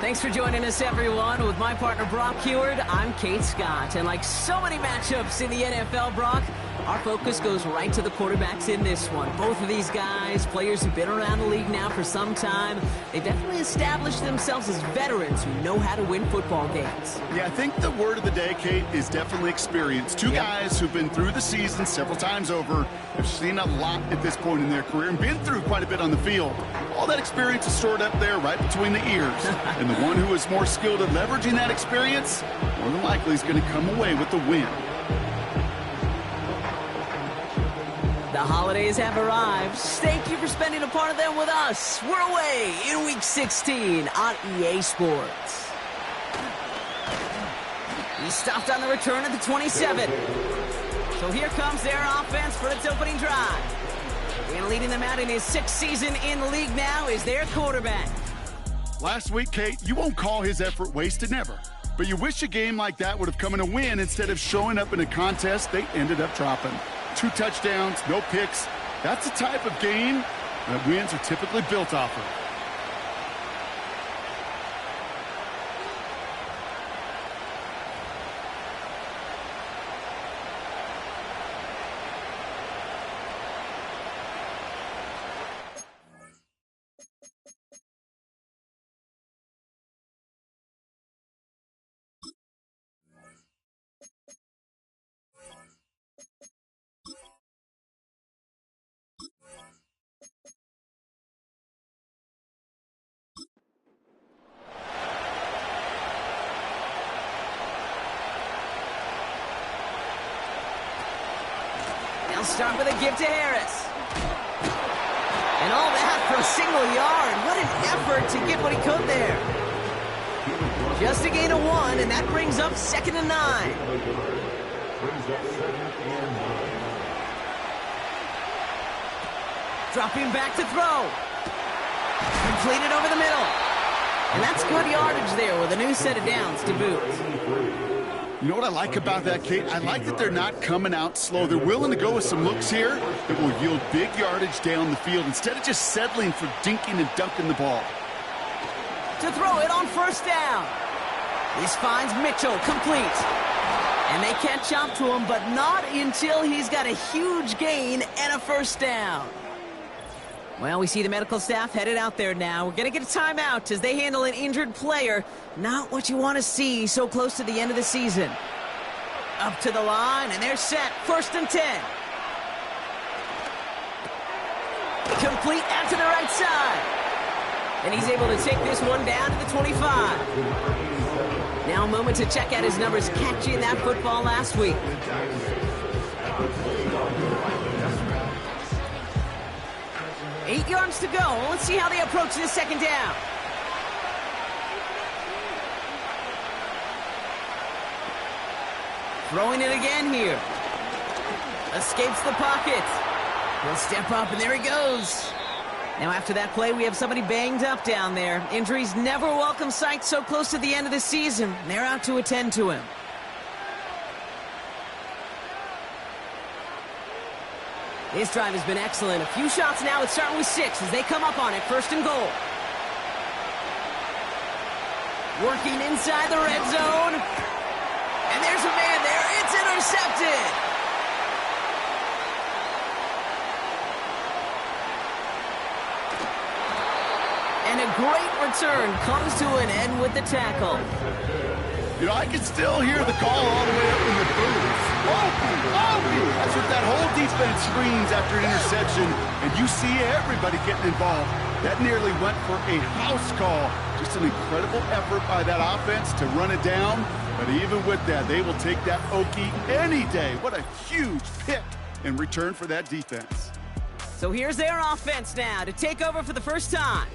Thanks for joining us, everyone. With my partner, Brock Heward, I'm Kate Scott. And like so many matchups in the NFL, Brock, our focus goes right to the quarterbacks in this one. Both of these guys, players who've been around the league now for some time, they've definitely established themselves as veterans who know how to win football games. Yeah, I think the word of the day, Kate, is definitely experience. Two guys who've been through the season several times over, have seen a lot at this point in their career, and been through quite a bit on the field. All that experience is stored up there right between the ears. And the one who is more skilled at leveraging that experience, more than likely is going to come away with the win. The holidays have arrived. Thank you for spending a part of them with us. We're away in Week 16 on EA Sports. He stopped on the return at the 27. So here comes their offense for its opening drive. And leading them out in his 6th season in the league now is their quarterback. Last week, Kate, you won't call his effort wasted, never. But you wish a game like that would have come in a win instead of showing up in a contest they ended up dropping. 2 touchdowns, no picks. That's the type of game that wins are typically built off of. They'll start with a give to Harris. And all that for a single yard. What an effort to get what he could there. Just a gain of 1, and that brings up 2nd and 9. Dropping back to throw. Completed over the middle. And that's good yardage there with a new set of downs to boot. You know what I like about that, Kate? I like that they're not coming out slow. They're willing to go with some looks here that will yield big yardage down the field instead of just settling for dinking and dunking the ball. To throw it on 1st down. This finds Mitchell complete. And they catch up to him, but not until he's got a huge gain and a 1st down. Well, we see the medical staff headed out there now. We're going to get a timeout as they handle an injured player. Not what you want to see so close to the end of the season. Up to the line, and they're set. 1st and 10. Complete out to the right side. And he's able to take this one down to the 25. Now a moment to check out his numbers catching that football last week. 8 yards to go. Let's see how they approach this 2nd down. Throwing it again here. Escapes the pocket. He'll step up, and there he goes. Now after that play, we have somebody banged up down there. Injuries never a welcome sight so close to the end of the season. They're out to attend to him. This drive has been excellent. A few shots now. It's starting with 6 as they come up on it. 1st and goal. Working inside the red zone. And there's a man there. It's intercepted. And a great return comes to an end with the tackle. You know, I can still hear the call all the way up in the booth. That's what that whole defense screams after an interception, and you see everybody getting involved. That nearly went for a house call. Just an incredible effort by that offense to run it down, but even with that, they will take that Okie any day. What a huge pick in return for that defense. So here's their offense now to take over for the first time.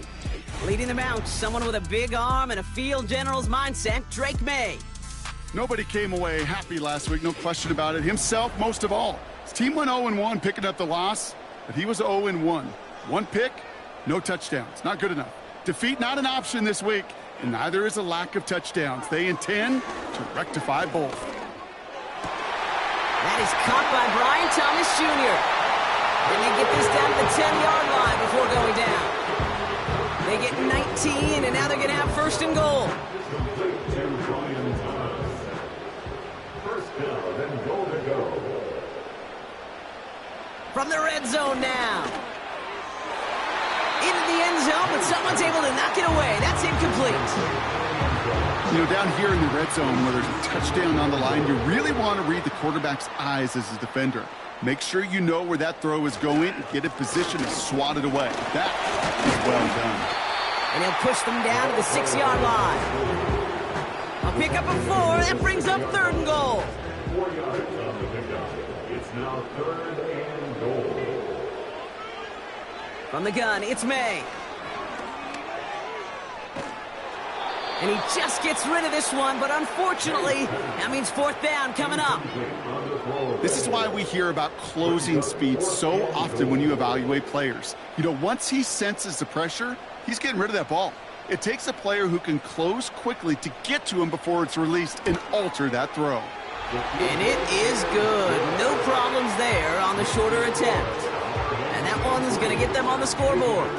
Leading them out, someone with a big arm and a field general's mindset, Drake May. Nobody came away happy last week, no question about it. Himself, most of all. His team went 0-1 picking up the loss, but he was 0-1. 1 pick, no touchdowns. Not good enough. Defeat not an option this week, and neither is a lack of touchdowns. They intend to rectify both. That is caught by Brian Thomas Jr. And they get this down to the 10-yard line before going down. They get 19, and now they're going to have first and goal. From the red zone now. Into the end zone, but someone's able to knock it away. That's incomplete. You know, down here in the red zone where there's a touchdown on the line, you really want to read the quarterback's eyes as a defender. Make sure you know where that throw is going and get in position to swat it away. That is well done. And he'll push them down to the 6-yard line. A pickup of 4. That brings up third and goal. 4 yards on the pickup. It's now third and goal. From the gun, it's May. And he just gets rid of this one, but unfortunately, that means fourth down coming up. This is why we hear about closing speed so often when you evaluate players. You know, once he senses the pressure, he's getting rid of that ball. It takes a player who can close quickly to get to him before it's released and alter that throw. And it is good. No problems there on the shorter attempt. And that one is going to get them on the scoreboard.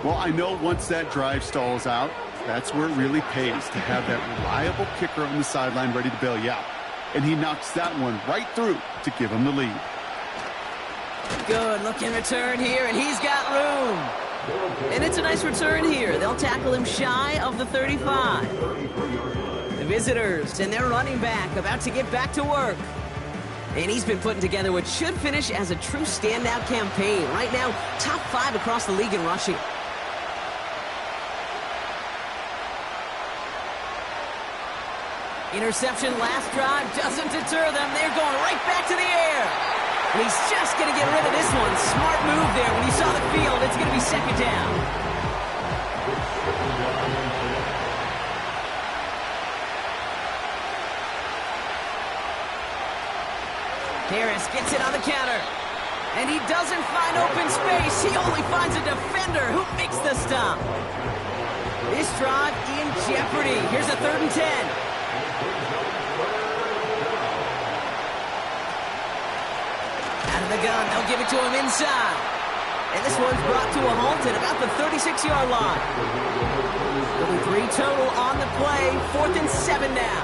Well, I know once that drive stalls out, that's where it really pays to have that reliable kicker on the sideline ready to bail you out. And he knocks that one right through to give him the lead. Good looking return here, and he's got room. And it's a nice return here. They'll tackle him shy of the 35. The visitors and their running back about to get back to work. And he's been putting together what should finish as a true standout campaign. Right now, top 5 across the league in rushing. Interception last drive doesn't deter them. They're going right back to the air. And he's just going to get rid of this one. Smart move there. When you saw the field, it's going to be second down. Harris gets it on the counter. And he doesn't find open space. He only finds a defender who makes the stop. This drive in jeopardy. Here's a 3rd and 10. The gun, they'll give it to him inside. And this one's brought to a halt at about the 36-yard line. There'll be 3 total on the play. 4th and 7 now.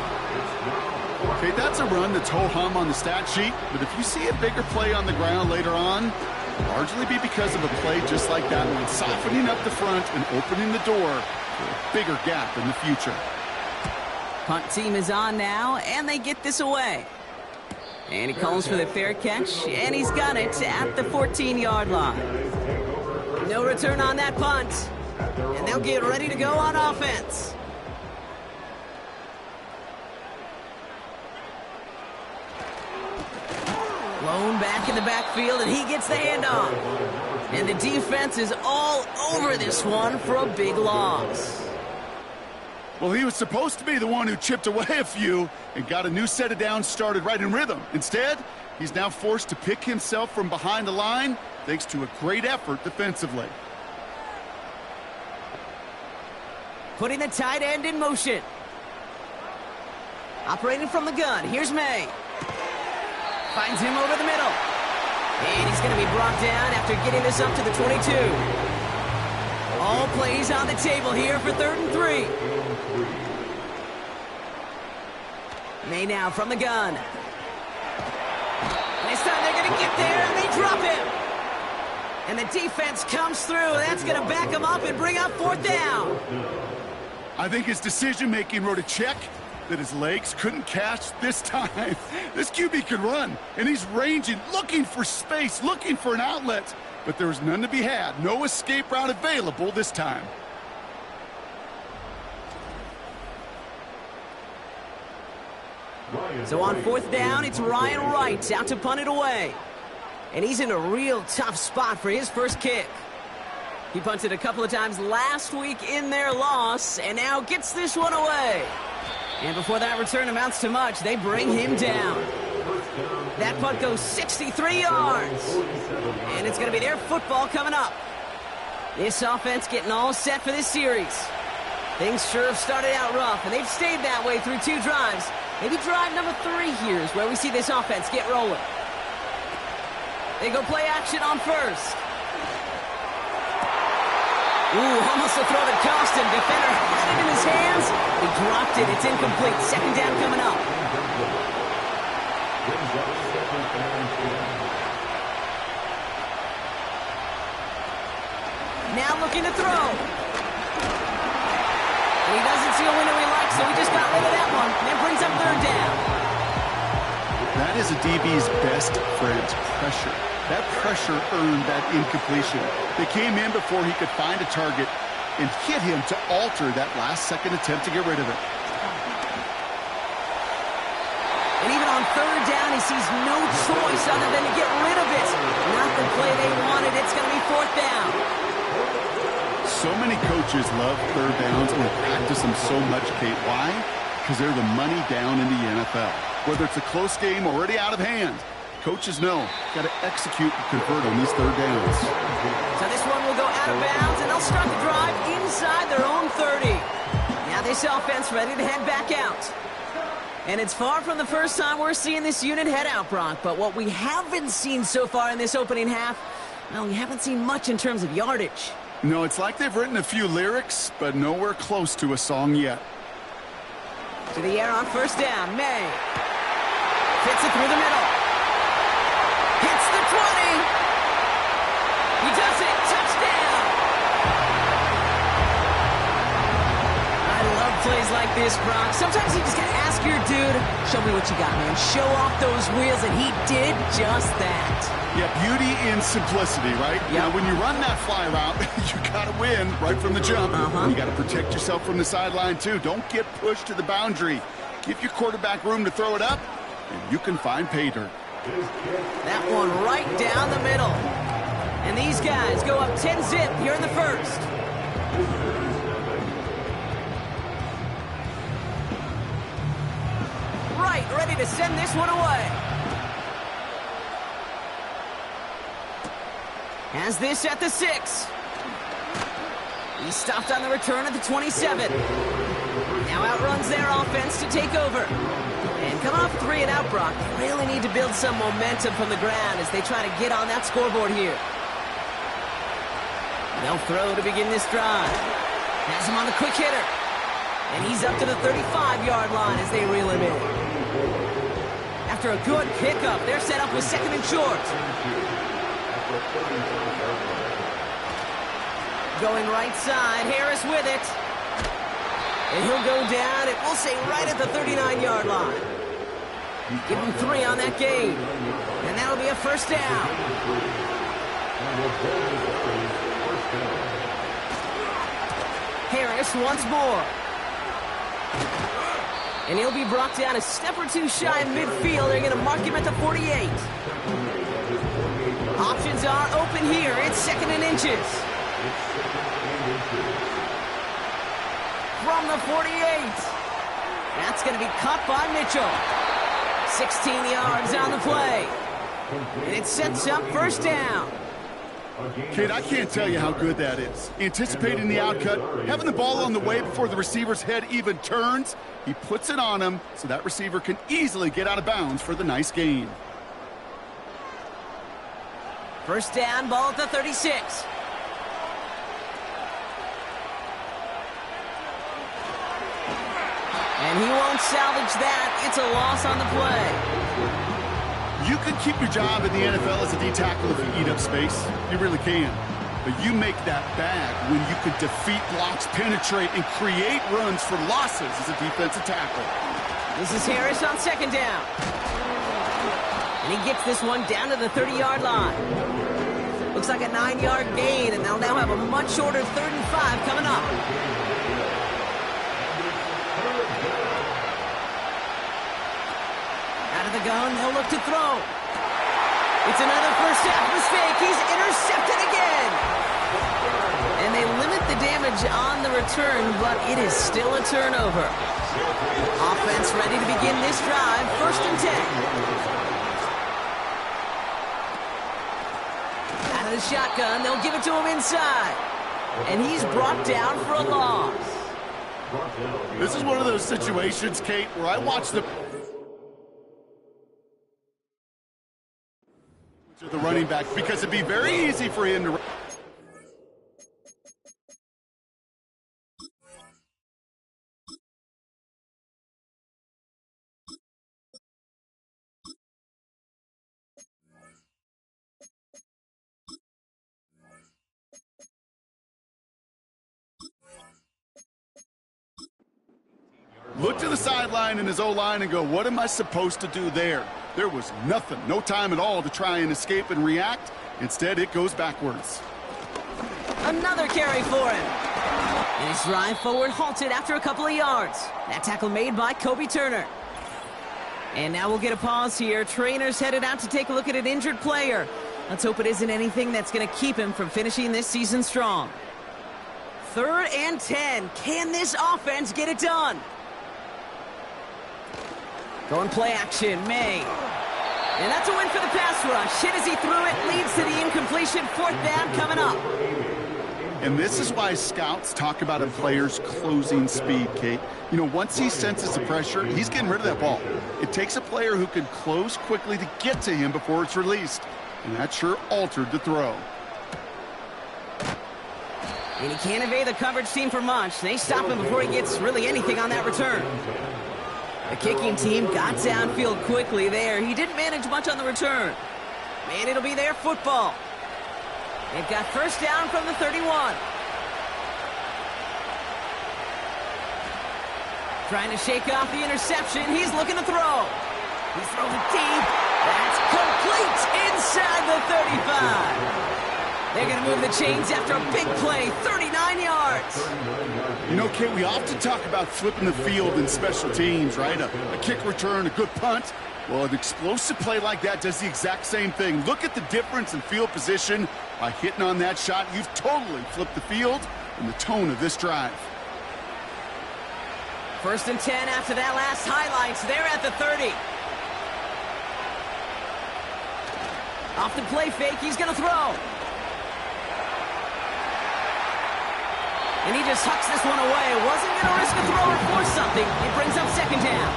Okay, that's a run that's ho-hum on the stat sheet, but if you see a bigger play on the ground later on, largely be because of a play just like that one, softening up the front and opening the door for a bigger gap in the future. Punt team is on now, and they get this away. And he calls for the fair catch, and he's got it at the 14-yard line. No return on that punt, and they'll get ready to go on offense. Lone back in the backfield, and he gets the handoff. And the defense is all over this one for a big loss. Well, he was supposed to be the one who chipped away a few and got a new set of downs started right in rhythm. Instead, he's now forced to pick himself from behind the line thanks to a great effort defensively. Putting the tight end in motion. Operating from the gun, here's May. Finds him over the middle. And he's going to be brought down after getting this up to the 22. All plays on the table here for 3rd and 3. May now from the gun. This time they're going to get there, and they drop him. And the defense comes through. That's going to back him up and bring up 4th down. I think his decision-making wrote a check that his legs couldn't catch this time. This QB can run, and he's ranging, looking for space, looking for an outlet. But there was none to be had. No escape route available this time. So on 4th down, it's Ryan Wright out to punt it away. And he's in a real tough spot for his first kick. He punted a couple of times last week in their loss, and now gets this one away. And before that return amounts to much, they bring him down. That punt goes 63 yards. And it's going to be their football coming up. This offense getting all set for this series. Things sure have started out rough, and they've stayed that way through 2 drives. Maybe drive number 3 here is where we see this offense get rolling. They go play action on first. Ooh, almost a throw that cost him. Defender had it in his hands. He dropped it. It's incomplete. Second down coming up. Now looking to throw. And he doesn't see a window he likes, so he just got rid of that one. And brings up third down. That is a DB's best friend, pressure. That pressure earned that incompletion. They came in before he could find a target and hit him to alter that last-second attempt to get rid of it. And even on third down, he sees no choice other than to get rid of it. Not the play they wanted. It's going to be fourth down. So many coaches love third downs and practice them so much, Kate. Why? Because they're the money down in the NFL. Whether it's a close game already out of hand, coaches know, got to execute and convert on these third downs. So this one will go out of bounds, and they'll start the drive inside their own 30. Now this offense ready to head back out. And it's far from the first time we're seeing this unit head out, Brock. But what we haven't seen so far in this opening half, well, we haven't seen much in terms of yardage. No, it's like they've written a few lyrics, but nowhere close to a song yet. To the air on first down, May. Fits it through the middle. Hits the 20. He does it. Touchdown. I love plays like this, Brock. Sometimes you just got to ask your dude, show me what you got, man. Show off those wheels, and he did just that. Yeah, beauty in simplicity, right? Yep. Now, when you run that fly route, you got to win right from the jump. You got to protect yourself from the sideline, too. Don't get pushed to the boundary. Give your quarterback room to throw it up, and you can find pay dirt. That one right down the middle. And these guys go up 10-zip here in the first. Right, ready to send this one away. Has this at the 6. He stopped on the return at the 27. Now outruns their offense to take over. And coming off 3 and out, Brock, they really need to build some momentum from the ground as they try to get on that scoreboard here. They'll throw to begin this drive. Has him on the quick hitter. And he's up to the 35-yard line as they reel him in. After a good pickup, they're set up with second and short. Going right side, Harris with it. And he'll go down, and we'll say right at the 39-yard line. Give him 3 on that game. And that'll be a first down. Harris once more. And he'll be brought down a step or 2 shy in midfield. They're going to mark him at the 48. Options are open here. It's second and inches. From the 48. That's going to be caught by Mitchell. 16 yards on the play. And it sets up first down. Kate, I can't tell you how good that is. Anticipating the outcut, having the ball on the way before the receiver's head even turns. He puts it on him so that receiver can easily get out of bounds for the nice gain. First down, ball at the 36. And he won't salvage that. It's a loss on the play. You can keep your job in the NFL as a D tackle if you eat up space. You really can. But you make that bad when you could defeat blocks, penetrate, and create runs for losses as a defensive tackle. This is Harris on second down. And he gets this one down to the 30-yard line. Looks like a 9-yard gain, and they'll now have a much shorter 3rd and 5 coming up. Out of the gun, they'll look to throw. It's another first half mistake. He's intercepted again. And they limit the damage on the return, but it is still a turnover. Offense ready to begin this drive. 1st and 10. Out of the shotgun, they'll give it to him inside. And he's brought down for a loss. This is one of those situations, Kate, where I watch the running back because it'd be very easy for him to look to the sideline in his O-line and go, what am I supposed to do there? There was nothing, no time at all to try and escape and react. Instead, it goes backwards. Another carry for him. And his drive forward halted after a couple of yards. That tackle made by Kobe Turner. And now we'll get a pause here. Trainer's headed out to take a look at an injured player. Let's hope it isn't anything that's going to keep him from finishing this season strong. 3rd and 10. Can this offense get it done? Going play action, May. And that's a win for the pass rush. Hit as he threw it, leads to the incompletion. 4th down coming up. And this is why scouts talk about a player's closing speed, Kate. You know, once he senses the pressure, he's getting rid of that ball. It takes a player who can close quickly to get to him before it's released. And that sure altered the throw. And he can't evade the coverage team for much. They stop him before he gets really anything on that return. The kicking team got downfield quickly there. He didn't manage much on the return. And it'll be their football. They've got 1st down from the 31. Trying to shake off the interception. He's looking to throw. He's throwing deep. That's complete inside the 35. They're going to move the chains after a big play, 39 yards. You know, Kate, we often talk about flipping the field in special teams, right? A kick return, a good punt. Well, an explosive play like that does the exact same thing. Look at the difference in field position. By hitting on that shot, you've totally flipped the field and the tone of this drive. 1st and 10 after that last highlights. They're at the 30. Off the play fake, he's going to throw. And he just hucks this one away. Wasn't going to risk a throw or force something. It brings up 2nd down.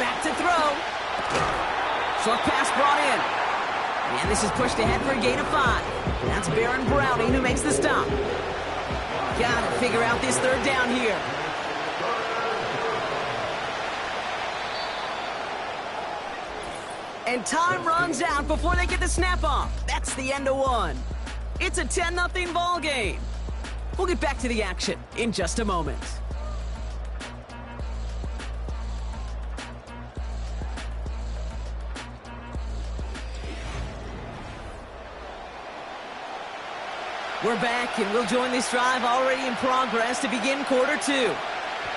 Back to throw. Short pass brought in. And this is pushed ahead for a gain of 5. That's Baron Browning who makes the stop. Got to figure out this 3rd down here. And time runs out before they get the snap off. That's the end of 1. It's a 10-0 ball game. We'll get back to the action in just a moment. We're back, and we'll join this drive already in progress to begin quarter 2.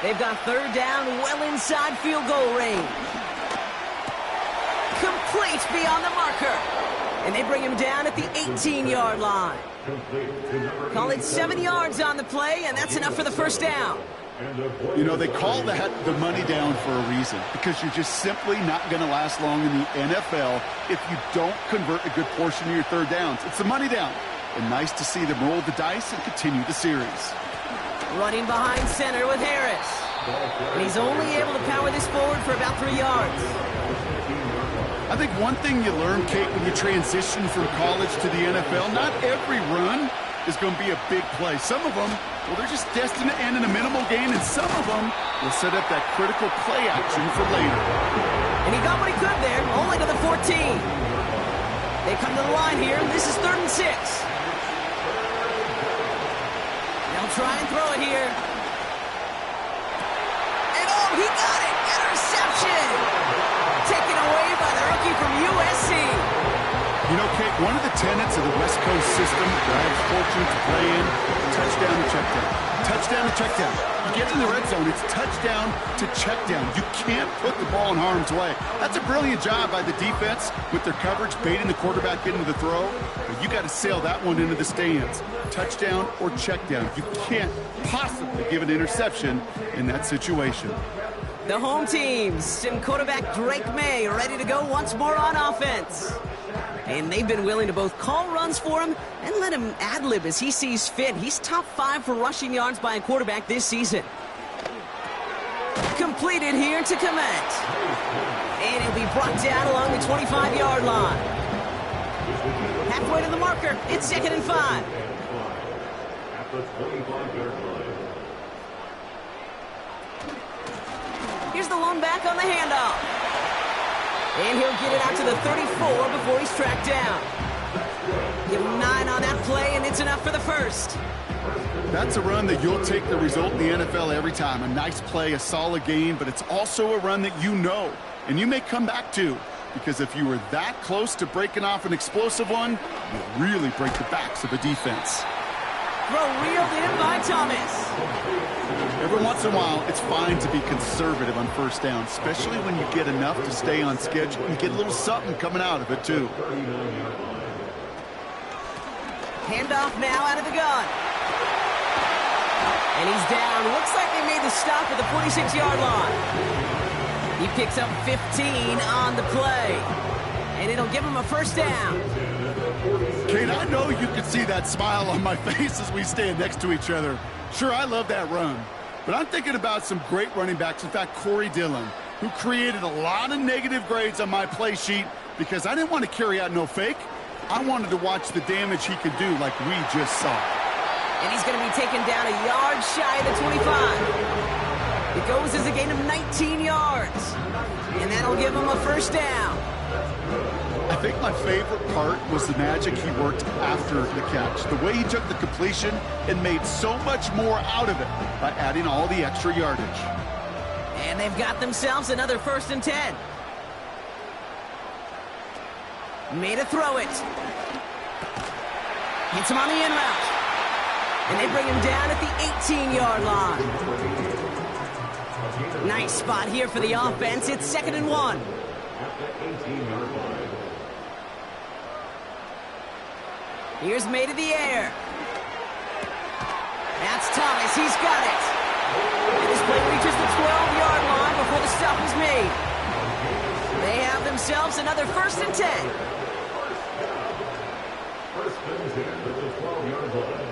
They've got 3rd down well inside field goal range. Complete beyond the marker. And they bring him down at the 18-yard line. Call it 7 yards on the play, and that's enough for the 1st down. You know, they call that the money down for a reason, because you're just simply not going to last long in the NFL if you don't convert a good portion of your 3rd downs. It's the money down. And nice to see them roll the dice and continue the series. Running behind center with Harris. And he's only able to power this forward for about 3 yards. I think one thing you learn, Kate, when you transition from college to the NFL, not every run is going to be a big play. Some of them, well, they're just destined to end in a minimal gain, and some of them will set up that critical play action for later. And he got what he could there, only to the 14. They come to the line here, and this is 3rd and 6. They'll try and throw it here. And oh, he got it! Interception! Taken away by the rookie from USC. You know, Kate, one of the tenets of the West Coast system that I was fortunate to play in, touchdown to check down. Touchdown to check down. You get in the red zone, it's touchdown to check down. You can't put the ball in harm's way. That's a brilliant job by the defense with their coverage, baiting the quarterback into the throw. But you got to sail that one into the stands. Touchdown or check down. You can't possibly give an interception in that situation. The home team, sim quarterback Drake May, ready to go once more on offense. And they've been willing to both call runs for him and let him ad-lib as he sees fit. He's top 5 for rushing yards by a quarterback this season. Completed here to Komet. And he'll be brought down along the 25-yard line. Halfway to the marker, it's 2nd and 5. At the 25-yard line. Here's the lone back on the handoff. And he'll get it out to the 34 before he's tracked down. Give him 9 on that play, and it's enough for the first. That's a run that you'll take the result in the NFL every time. A nice play, a solid game, but it's also a run that you know, and you may come back to, because if you were that close to breaking off an explosive one, you really break the backs of a defense. Throw reeled in by Thomas. Every once in a while, it's fine to be conservative on first down, especially when you get enough to stay on schedule and get a little something coming out of it, too. Handoff now out of the gun. And he's down. Looks like they made the stop at the 46-yard line. He picks up 15 on the play. And it'll give him a first down. Kate, I know you can see that smile on my face as we stand next to each other. Sure, I love that run. But I'm thinking about some great running backs. In fact, Corey Dillon, who created a lot of negative grades on my play sheet because I didn't want to carry out no fake. I wanted to watch the damage he could do like we just saw. And he's going to be taken down a yard shy of the 25. It goes as a gain of 19 yards. And that'll give him a first down. I think my favorite part was the magic he worked after the catch. The way he took the completion and made so much more out of it by adding all the extra yardage. And they've got themselves another 1st and 10. Made a throw it. Hits him on the in route. And they bring him down at the 18-yard line. Nice spot here for the offense. It's 2nd and 1. Here's made in the air. That's Thomas. He's got it. And this play reaches the 12-yard line before the stop is made. They have themselves another 1st and 10. First and 10 at the 12-yard line.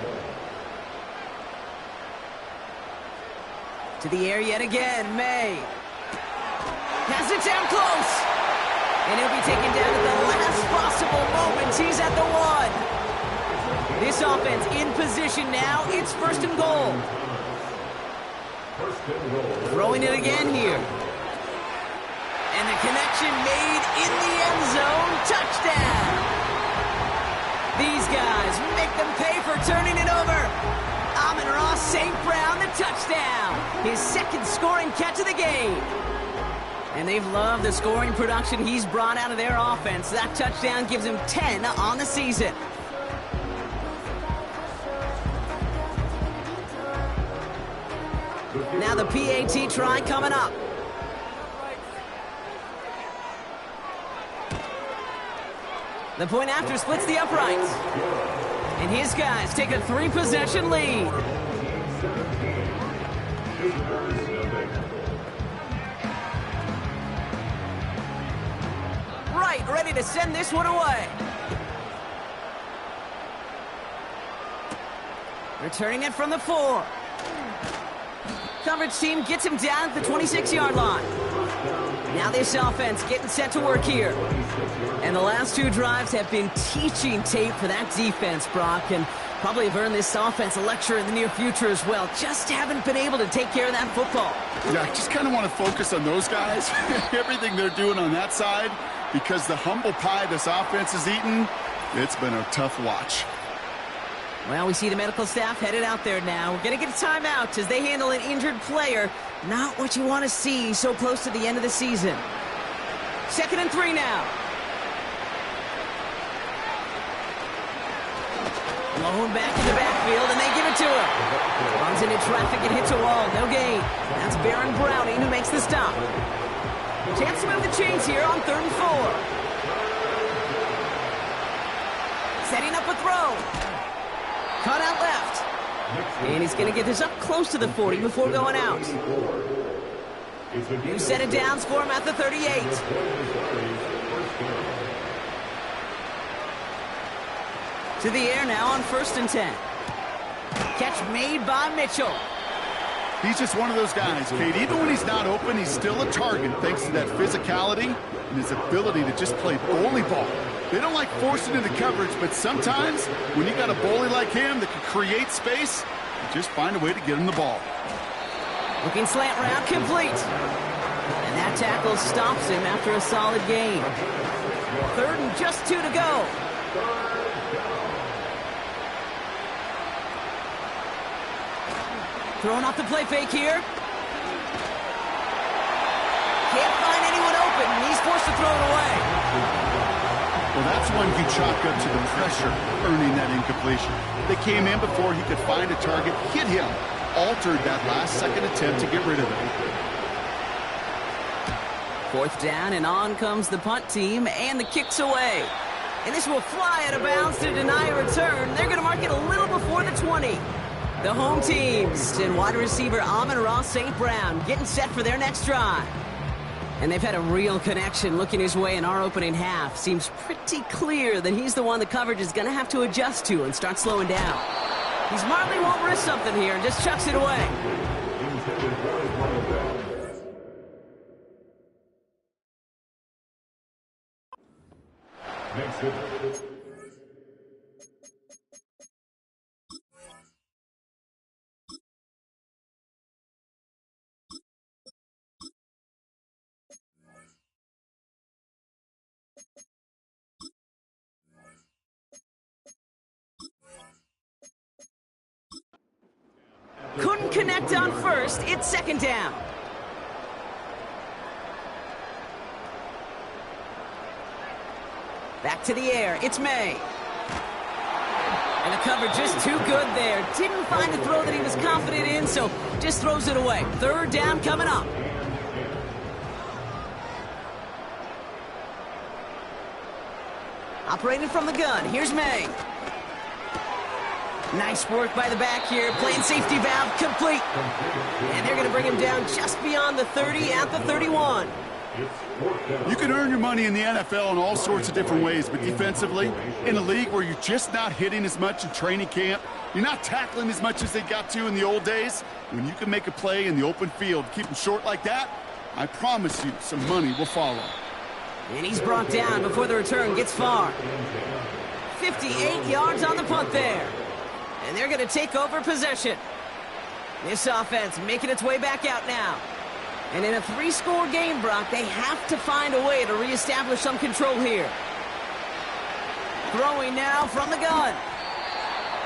To the air yet again, May. Has it down close. And he'll be taken down at the last possible moment. He's at the 1. This offense in position now. It's 1st and goal. Throwing it again here. And the connection made in the end zone. Touchdown. These guys make them pay for turning it over. Amon-Ra St. Brown, the touchdown. His 2nd scoring catch of the game. And they've loved the scoring production he's brought out of their offense. That touchdown gives him 10 on the season. Now the PAT try coming up. The point after splits the uprights. And his guys take a 3-possession lead. Right, ready to send this one away. Returning it from the 4. Coverage team gets him down at the 26-yard line. Now this offense getting set to work here. And the last 2 drives have been teaching tape for that defense, Brock, and probably have earned this offense a lecture in the near future as well. Just haven't been able to take care of that football. Yeah, I just kind of want to focus on those guys, everything they're doing on that side, because the humble pie this offense is eating, it's been a tough watch. Well, we see the medical staff headed out there now. We're going to get a timeout as they handle an injured player. Not what you want to see so close to the end of the season. 2nd and 3 now. Blown back in the backfield, and they give it to him. Runs into traffic and hits a wall. No gain. That's Baron Browning who makes the stop. Chance to move the chains here on 3rd and 4. Setting up a throw. Cut out left. And he's going to get this up close to the 40 before going out. New set of downs for him at the 38. To the air now on 1st and 10. Catch made by Mitchell. He's just one of those guys, Kate. Even when he's not open, he's still a target thanks to that physicality and his ability to just play bully ball. They don't like forcing into coverage, but sometimes when you got a bully like him that can create space, you just find a way to get him the ball. Looking slant route complete. And that tackle stops him after a solid gain. 3rd and just 2 to go. Throwing off the play fake here. Can't find anyone open, and he's forced to throw it away. Well, that's one you chalk up to the pressure earning that incompletion. They came in before he could find a target, hit him, altered that last-second attempt to get rid of it. 4th down, and on comes the punt team, and the kick's away. And this will fly out of bounds to deny a return. They're going to mark it a little before the 20. The home teams and wide receiver Amon-Ra St. Brown getting set for their next drive. And they've had a real connection looking his way in our opening half. Seems pretty clear that he's the one the coverage is going to have to adjust to and start slowing down. He smartly won't risk something here and just chucks it away. Couldn't connect on first. It's 2nd down. Back to the air. It's May. And the cover just too good there. Didn't find a throw that he was confident in, so just throws it away. 3rd down coming up. Operating from the gun. Here's May. Nice work by the back here. Playing safety valve complete. And they're going to bring him down just beyond the 30 at the 31. You can earn your money in the NFL in all sorts of different ways, but defensively, in a league where you're just not hitting as much in training camp, you're not tackling as much as they got to in the old days, when you can make a play in the open field, keep them short like that, I promise you some money will follow. And he's brought down before the return gets far. 58 yards on the punt there. And they're going to take over possession. This offense making its way back out now. And in a 3-score game, Brock, they have to find a way to reestablish some control here. Throwing now from the gun.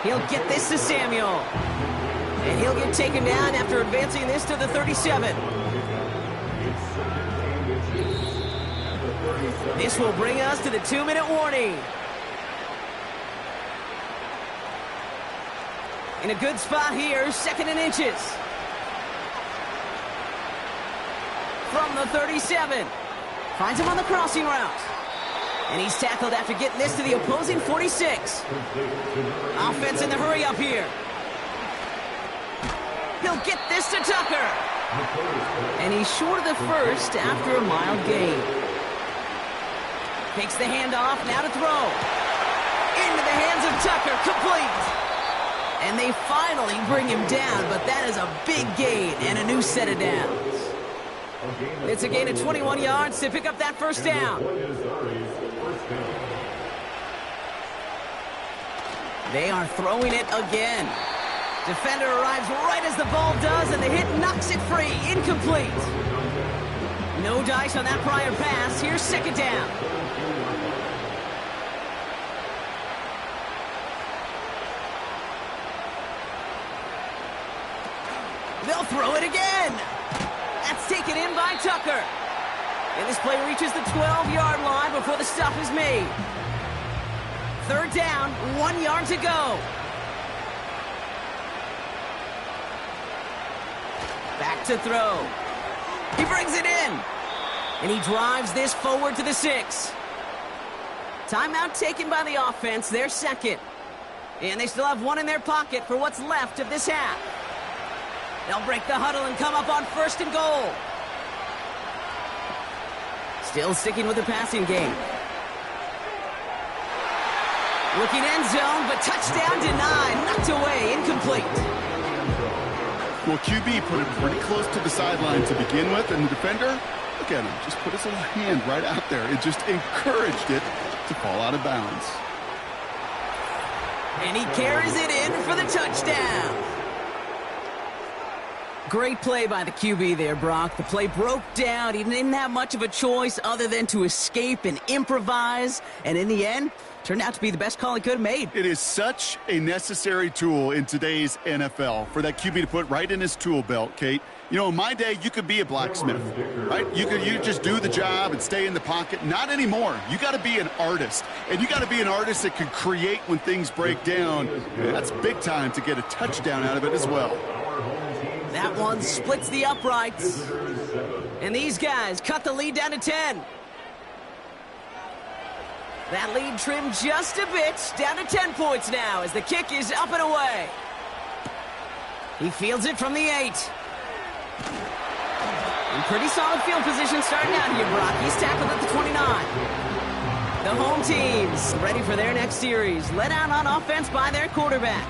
He'll get this to Samuel. And he'll get taken down after advancing this to the 37. This will bring us to the 2-minute warning. In a good spot here, 2nd and inches. From the 37. Finds him on the crossing route. And he's tackled after getting this to the opposing 46. Offense in the hurry up here. He'll get this to Tucker. And he's short of the first after a mild gain. Takes the handoff, now to throw. Into the hands of Tucker, complete. And they finally bring him down, but that is a big gain and a new set of downs. It's a gain of 21 yards to pick up that 1st down. They are throwing it again. Defender arrives right as the ball does, and the hit knocks it free. Incomplete. No dice on that prior pass. Here's 2nd down. They'll throw it again. That's taken in by Tucker. And this play reaches the 12-yard line before the stop is made. 3rd down, 1 yard to go. Back to throw. He brings it in. And he drives this forward to the 6. Timeout taken by the offense, their 2nd. And they still have one in their pocket for what's left of this half. They'll break the huddle and come up on 1st and goal. Still sticking with the passing game. Looking end zone, but touchdown denied. Knocked away, incomplete. Well, QB put it pretty close to the sideline to begin with, and the defender, look at him, just put his little hand right out there. It just encouraged it to fall out of bounds. And he carries it in for the touchdown. Great play by the QB there, Brock. The play broke down. He didn't have much of a choice other than to escape and improvise. And in the end, turned out to be the best call he could have made. It is such a necessary tool in today's NFL for that QB to put right in his tool belt, Kate. You know, in my day, you could be a blacksmith, right? You just do the job and stay in the pocket. Not anymore. You got to be an artist. And you got to be an artist that can create when things break down. And that's big time to get a touchdown out of it as well. That one splits the uprights. And these guys cut the lead down to 10. That lead trimmed just a bit, down to 10 points now as the kick is up and away. He fields it from the 8. In pretty solid field position starting out here, Brock. He's tackled at the 29. The home teams ready for their next series. Led out on offense by their quarterback.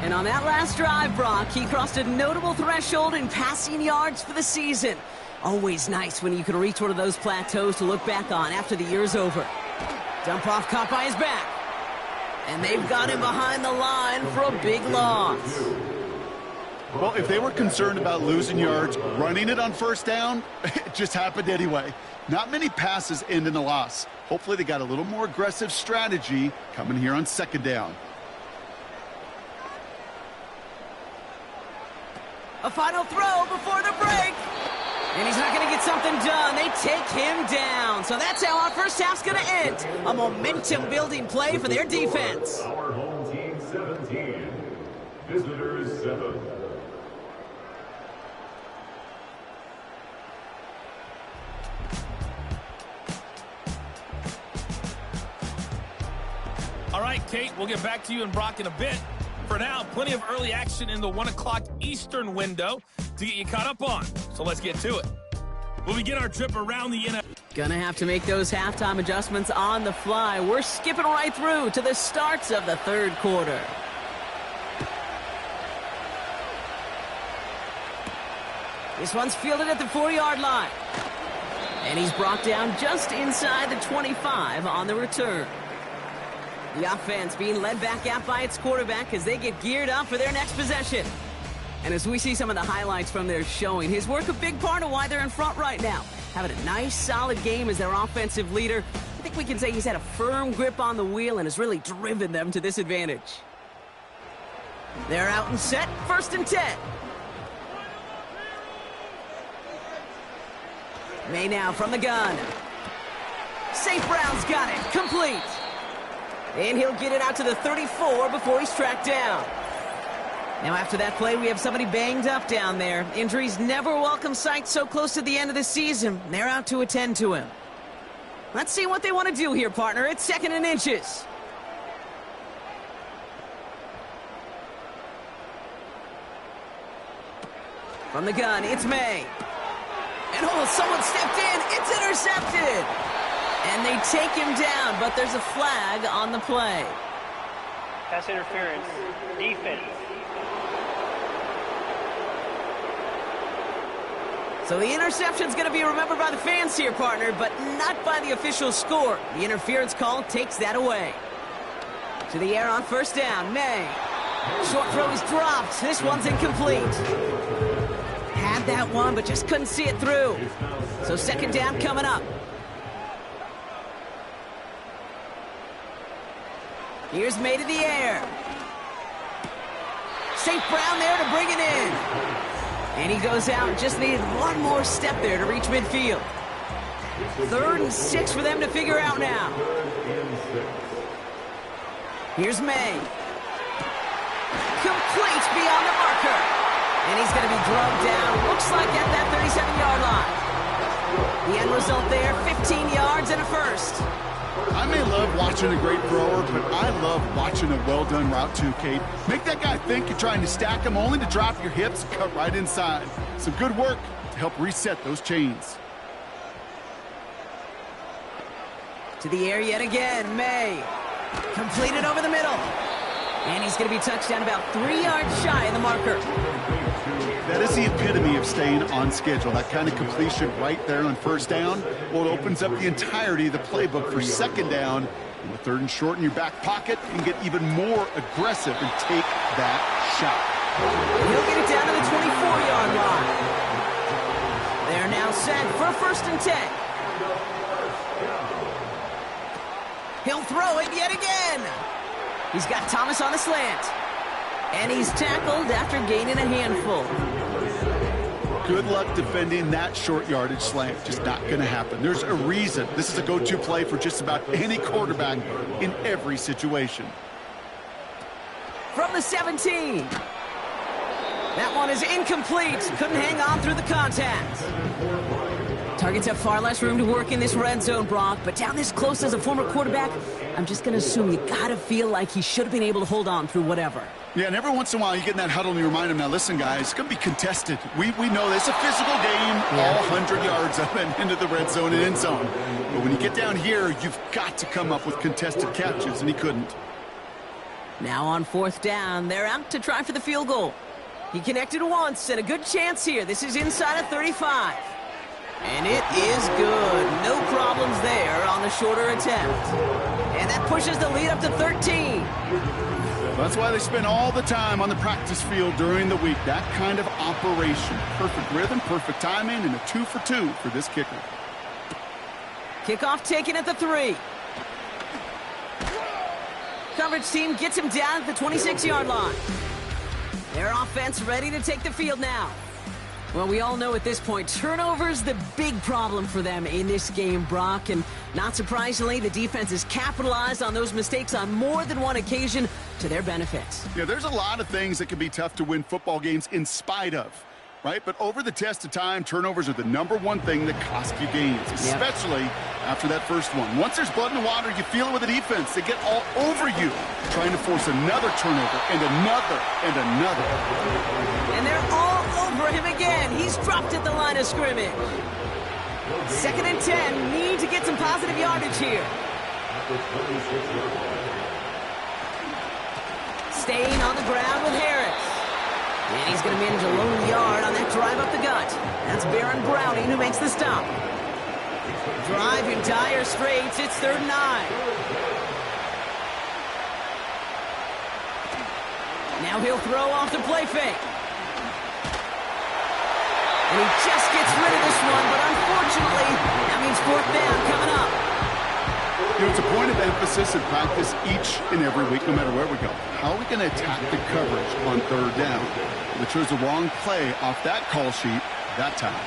And on that last drive, Brock, he crossed a notable threshold in passing yards for the season. Always nice when you can reach one of those plateaus to look back on after the year's over. Dump off caught by his back. And they've got him behind the line for a big loss. Well, if they were concerned about losing yards, running it on first down, it just happened anyway. Not many passes end in a loss. Hopefully they got a little more aggressive strategy coming here on second down. A final throw before the break. And he's not going to get something done. They take him down. So that's how our first half's going to end. A momentum-building play for their defense. Our home team 17, visitors 7. All right, Kate, we'll get back to you and Brock in a bit. For now, plenty of early action in the 1 o'clock Eastern window to get you caught up on. So let's get to it. We'll begin our trip around the NFL. Gonna have to make those halftime adjustments on the fly. We're skipping right through to the starts of the third quarter. This one's fielded at the 4-yard line. And he's brought down just inside the 25 on the return. The offense being led back out by its quarterback as they get geared up for their next possession. And as we see some of the highlights from their showing, his work a big part of why they're in front right now. Having a nice, solid game as their offensive leader. I think we can say he's had a firm grip on the wheel and has really driven them to this advantage. They're out and set, 1st and 10. May now from the gun. St. Brown's got it, complete. And he'll get it out to the 34 before he's tracked down. Now after that play, we have somebody banged up down there. Injuries never a welcome sight so close to the end of the season. They're out to attend to him. Let's see what they want to do here, partner. It's 2nd and inches. From the gun, it's May. And someone stepped in. It's intercepted. And they take him down, but there's a flag on the play. Pass interference. Defense. So the interception's going to be remembered by the fans here, partner, but not by the official score. The interference call takes that away. To the air on 1st down, May. Short throw is dropped. This one's incomplete. Had that one, but just couldn't see it through. So 2nd down coming up. Here's May to the air. St. Brown there to bring it in. And he goes out, just needed one more step there to reach midfield. 3rd and 6 for them to figure out now. Here's May. Complete beyond the marker. And he's going to be drugged down, looks like at that 37-yard line. The end result there, 15 yards and a first. I may love watching a great thrower, but I love watching a well-done route too, Kate. Make that guy think you're trying to stack him only to drop your hips and cut right inside. Some good work to help reset those chains. To the air yet again, May. Completed over the middle. And he's going to be touched down about 3 yards shy of the marker. That is the epitome of staying on schedule. That kind of completion right there on 1st down. Well, it opens up the entirety of the playbook for 2nd down. And with 3rd and short in your back pocket, you can get even more aggressive and take that shot. And he'll get it down to the 24-yard line. They're now set for 1st and 10. He'll throw it yet again. He's got Thomas on the slant. And he's tackled after gaining a handful. Good luck defending that short yardage slant. Just not going to happen. There's a reason. This is a go-to play for just about any quarterback in every situation. From the 17. That one is incomplete. Couldn't hang on through the contact. Targets have far less room to work in this red zone, Brock, but down this close as a former quarterback, I'm just going to assume you got to feel like he should have been able to hold on through whatever. Yeah, and every once in a while you get in that huddle and you remind him, now listen, guys, it's going to be contested. We know this is a physical game, all 100 yards up and into the red zone and end zone. But when you get down here, you've got to come up with contested catches, and he couldn't. Now on 4th down, they're out to try for the field goal. He connected once, and a good chance here. This is inside of 35. And it is good. No problems there on the shorter attempt. And that pushes the lead up to 13. That's why they spend all the time on the practice field during the week. That kind of operation. Perfect rhythm, perfect timing, and a 2 for 2 for this kicker. Kickoff taken at the 3. Coverage team gets him down at the 26-yard line. Their offense ready to take the field now. Well, we all know at this point, turnovers the big problem for them in this game, Brock. And not surprisingly, the defense has capitalized on those mistakes on more than one occasion to their benefit. Yeah, there's a lot of things that can be tough to win football games in spite of, right? But over the test of time, turnovers are the #1 thing that cost you games, especially after that first one. Once there's blood in the water, you feel it with the defense. They get all over you, trying to force another turnover and another and another. And they're all over him again. He's dropped at the line of scrimmage. 2nd and 10. Need to get some positive yardage here. Staying on the ground with Harris. And he's going to manage a lone yard on that drive up the gut. That's Baron Browning who makes the stop. Drive in dire straits. It's 3rd and 9. Now he'll throw off the play fake. And he just gets rid of this one, but unfortunately, that means 4th down coming up. You know, it's a point of emphasis in practice each and every week, no matter where we go. How are we going to attack the coverage on 3rd down? They chose the wrong play off that call sheet that time.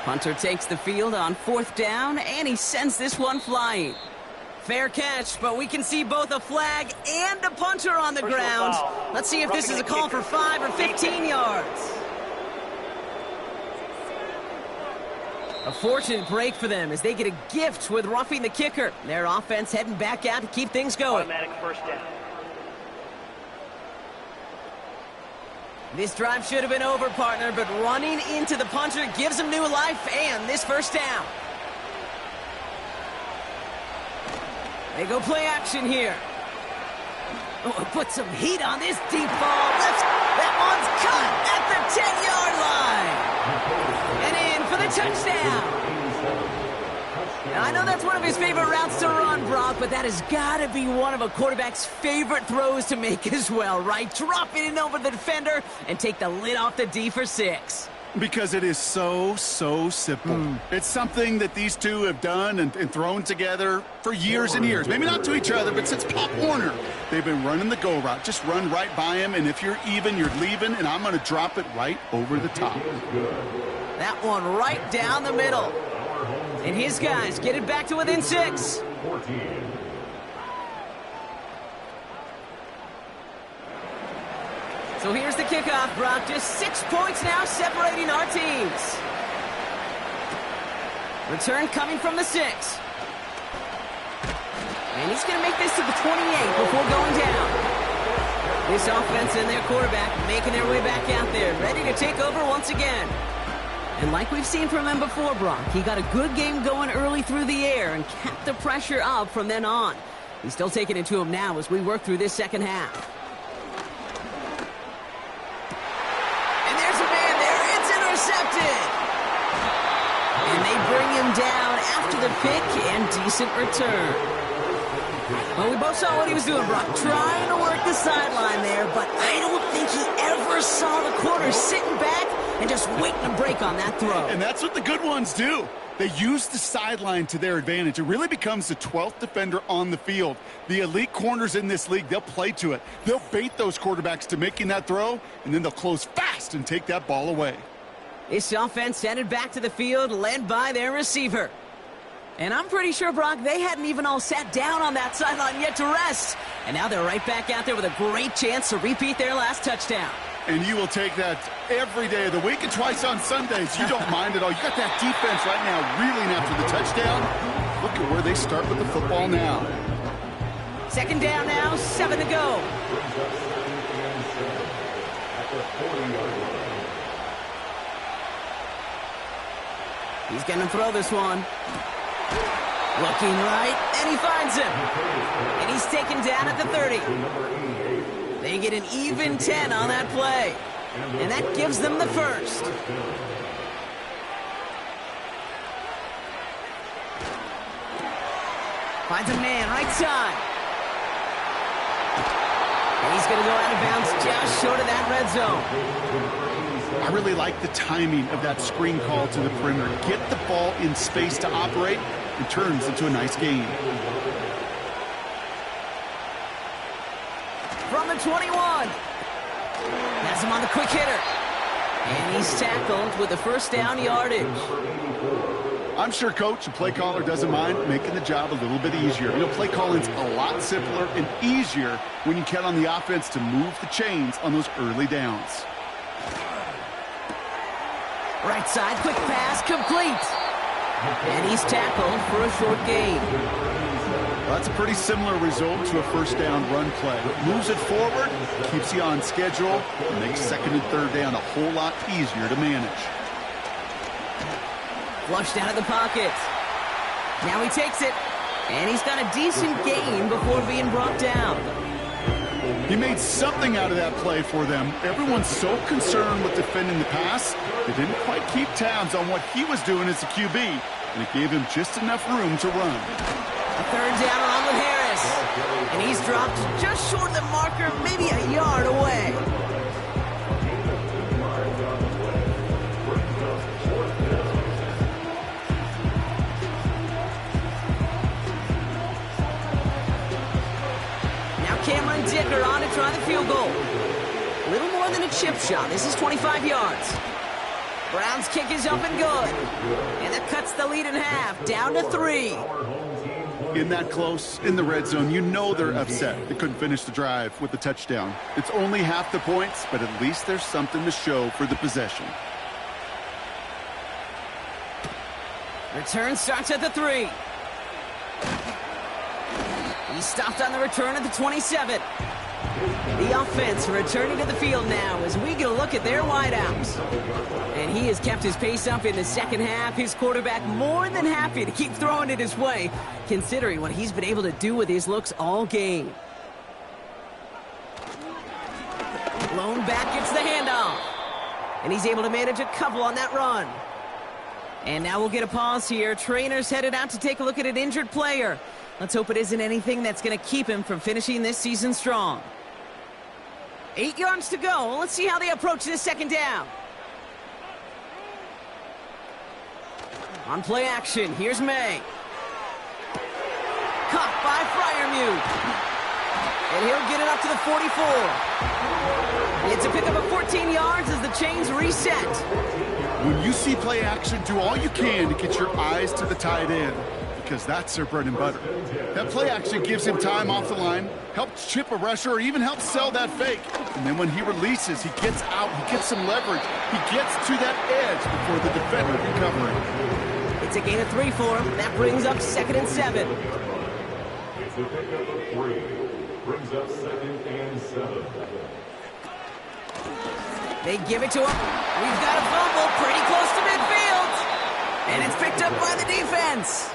Punter takes the field on 4th down, and he sends this one flying. Fair catch, but we can see both a flag and a punter on the ground. Let's see if this is a call for 5 or 15 yards. A fortunate break for them as they get a gift with roughing the kicker. Their offense heading back out to keep things going. Automatic 1st down. This drive should have been over, partner, but running into the punter gives them new life and this 1st down. They go play action here. Oh, put some heat on this deep ball. That one's cut at the 10-yard line. And in for the touchdown. Now, I know that's one of his favorite routes to run, Brock, but that has got to be one of a quarterback's favorite throws to make as well, right? Drop it in over the defender and take the lid off the D for 6. Because it is so simple. It's something that these two have done and thrown together for years and years. Maybe not to each other, but since Pop Warner, they've been running the go route. Just run right by him, and if you're even, you're leaving, and I'm going to drop it right over the top. That one right down the middle. And his guys get it back to within 6. So here's the kickoff, Brock. Just 6 points now separating our teams. Return coming from the 6. And he's going to make this to the 28 before going down. This offense and their quarterback making their way back out there, ready to take over once again. And like we've seen from him before, Brock, he got a good game going early through the air and kept the pressure up from then on. He's still taking it to him now as we work through this second half. And there's a man there. It's intercepted. And they bring him down after the pick and decent return. Well, we both saw what he was doing, Brock. Trying to work the sideline there, but I don't think he ever saw the corner sitting back and just waiting to break on that throw. And that's what the good ones do. They use the sideline to their advantage. It really becomes the 12th defender on the field. The elite corners in this league, they'll play to it. They'll bait those quarterbacks to making that throw, and then they'll close fast and take that ball away. This offense headed back to the field, led by their receiver. And I'm pretty sure, Brock, they hadn't even all sat down on that sideline yet to rest. And now they're right back out there with a great chance to repeat their last touchdown. And you will take that every day of the week and twice on Sundays. You don't mind at all. You got that defense right now reeling after the touchdown. Look at where they start with the football now. Second down now, 7 to go. He's going to throw this one. Looking right, and he finds him. And he's taken down at the 30. They get an even 10 on that play. And that gives them the first. Finds a man right side. And he's going to go out of bounds just short of that red zone. I really like the timing of that screen call to the perimeter. Get the ball in space to operate, and turns into a nice gain. From the 21. Has him on the quick hitter. And he's tackled with the first down yardage. I'm sure coach and play caller doesn't mind making the job a little bit easier. You know, play calling's a lot simpler and easier when you count on the offense to move the chains on those early downs. Right side, quick pass, complete. And he's tackled for a short gain. Well, that's a pretty similar result to a first down run play. It moves it forward, keeps you on schedule, and makes second and third down a whole lot easier to manage. Flushed out of the pocket. Now he takes it, and he's got a decent gain before being brought down. He made something out of that play for them. Everyone's so concerned with defending the pass, they didn't quite keep tabs on what he was doing as a QB, and it gave him just enough room to run. A third down along with Harris, and he's dropped just short of the marker, maybe a yard away. Cameron Dicker on to try the field goal. A little more than a chip shot. This is 25 yards. Brown's kick is up and good. And that cuts the lead in half, down to 3. In that close, in the red zone, you know they're upset. They couldn't finish the drive with the touchdown. It's only half the points, but at least there's something to show for the possession. Return starts at the 3. He stopped on the return at the 27. The offense returning to the field now as we get a look at their wideouts. And he has kept his pace up in the second half. His quarterback more than happy to keep throwing it his way, considering what he's been able to do with his looks all game. Lone back gets the handoff. And he's able to manage a couple on that run. And now we'll get a pause here. Trainer's headed out to take a look at an injured player. Let's hope it isn't anything that's going to keep him from finishing this season strong. 8 yards to go. Let's see how they approach this second down. On play action, here's May. Caught by Freiermuth. And he'll get it up to the 44. It's a pickup of 14 yards as the chains reset. When you see play action, do all you can to get your eyes to the tight end, because that's their bread and butter. That play action gives him time off the line, helps chip a rusher, or even helps sell that fake. And then when he releases, he gets out, he gets some leverage. He gets to that edge before the defender can cover him. It's a gain of 3 for him. That brings up 2nd and 7. It's a pickup of 3. Brings up 2nd and 7. They give it to him. We've got a fumble pretty close to midfield. And it's picked up by the defense.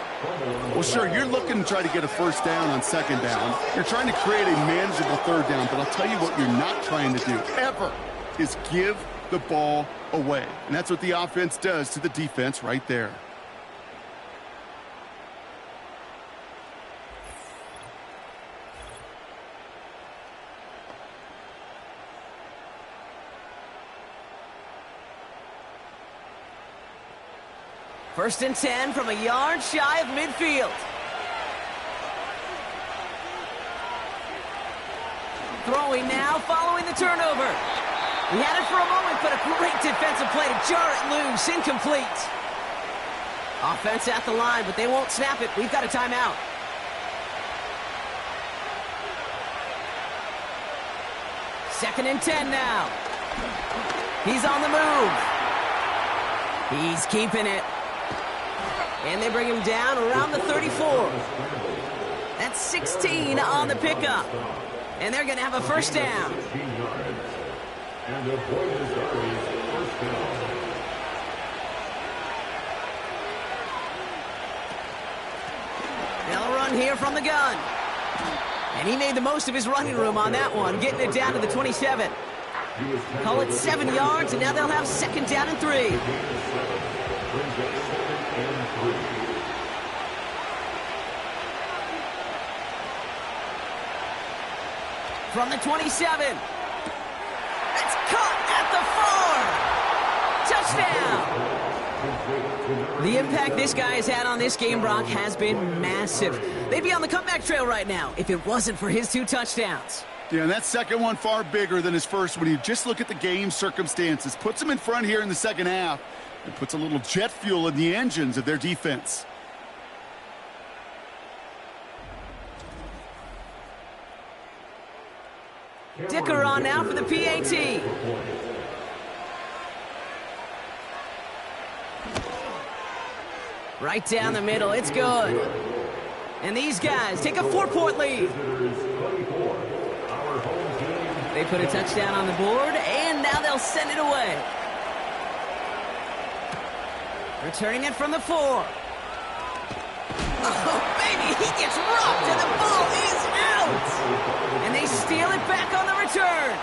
Well, sure, you're looking to try to get a first down on second down. You're trying to create a manageable third down, but I'll tell you what you're not trying to do, ever, is give the ball away. And that's what the offense does to the defense right there. First and 10 from a yard shy of midfield. Throwing now, following the turnover. He had it for a moment, but a great defensive play to jar it loose. Incomplete. Offense at the line, but they won't snap it. We've got a timeout. Second and 10 now. He's on the move. He's keeping it. And they bring him down around the 34. That's 16 on the pickup. And they're going to have a first down. And the point is first down. They'll run here from the gun. And he made the most of his running room on that one, getting it down to the 27. Call it 7 yards, and now they'll have second down and 3. From the 27. It's caught at the 4. Touchdown. The impact this guy has had on this game, Brock, has been massive. They'd be on the comeback trail right now if it wasn't for his 2 touchdowns. Yeah, and that second one far bigger than his first when you just look at the game circumstances. Puts them in front here in the second half and puts a little jet fuel in the engines of their defense. Dicker on now for the PAT. Right down the middle, it's good. And these guys take a 4-point lead. They put a touchdown on the board, and now they'll send it away. Returning it from the 4. Oh, baby, he gets rocked, and the ball is out. And they steal it back on the return.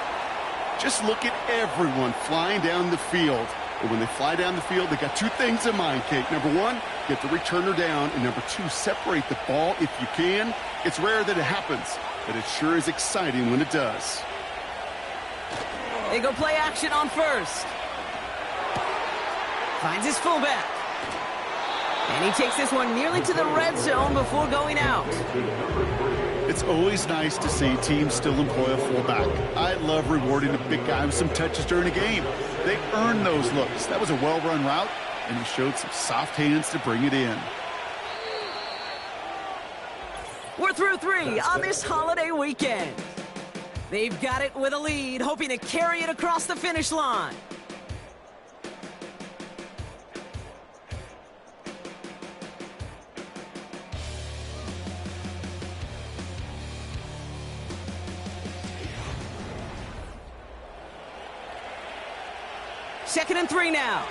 Just look at everyone flying down the field. And when they fly down the field, they got 2 things in mind, Kate. Number 1, get the returner down. And number 2, separate the ball if you can. It's rare that it happens, but it sure is exciting when it does. They go play action on first. Finds his fullback. And he takes this one nearly to the red zone before going out. It's always nice to see teams still employ a fullback. I love rewarding a big guy with some touches during a game. They earn those looks. That was a well-run route, and he showed some soft hands to bring it in. We're through 3 on this holiday weekend. They've got it with a lead, hoping to carry it across the finish line. Second and 3 now.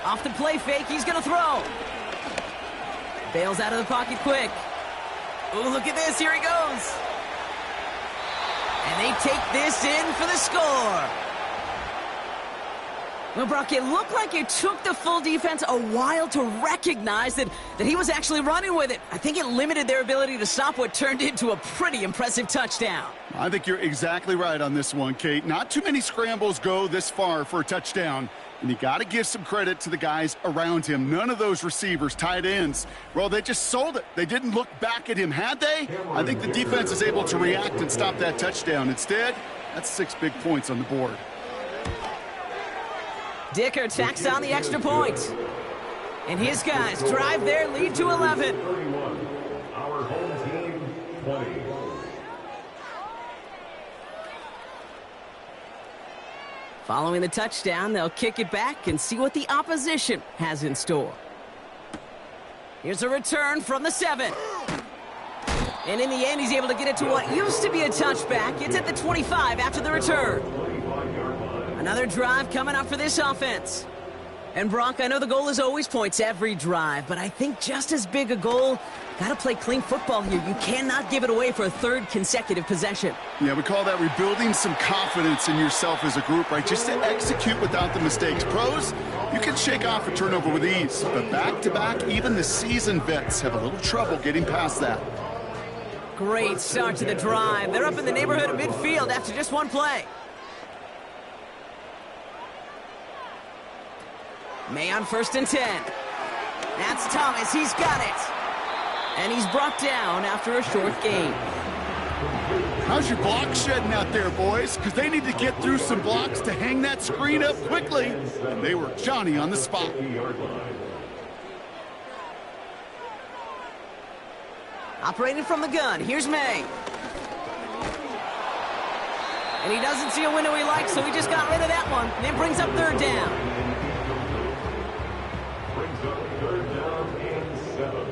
Off the play fake, he's going to throw. Bails out of the pocket quick. Oh, look at this, here he goes. And they take this in for the score. Well, Brock, it looked like it took the full defense a while to recognize that he was actually running with it. I think it limited their ability to stop what turned into a pretty impressive touchdown. I think you're exactly right on this one, Kate. Not too many scrambles go this far for a touchdown. And you got to give some credit to the guys around him. None of those receivers, tight ends, well, they just sold it. They didn't look back at him, had they? I think the defense is able to react and stop that touchdown. Instead, that's 6 big points on the board. Dicker tacks on the extra point. And his guys drive their lead to 11. 31, our home team, 20. Following the touchdown, they'll kick it back and see what the opposition has in store. Here's a return from the 7. And in the end, he's able to get it to what used to be a touchback. It's at the 25 after the return. Another drive coming up for this offense. And Brock, I know the goal is always points every drive, but I think just as big a goal, got to play clean football here. You cannot give it away for a 3rd consecutive possession. Yeah, we call that rebuilding some confidence in yourself as a group, right? Just to execute without the mistakes. Pros, you can shake off a turnover with ease, but back-to-back, even the seasoned vets have a little trouble getting past that. Great start to the drive. They're up in the neighborhood of midfield after just one play. May on 1st and 10. That's Thomas. He's got it. And he's brought down after a short gain. How's your block shedding out there, boys? Because they need to get through some blocks to hang that screen up quickly. And they were Johnny on the spot. Operating from the gun, here's May. And he doesn't see a window he likes, so he just got rid of that one. And then brings up 3rd down. Brings up 3rd down and 7.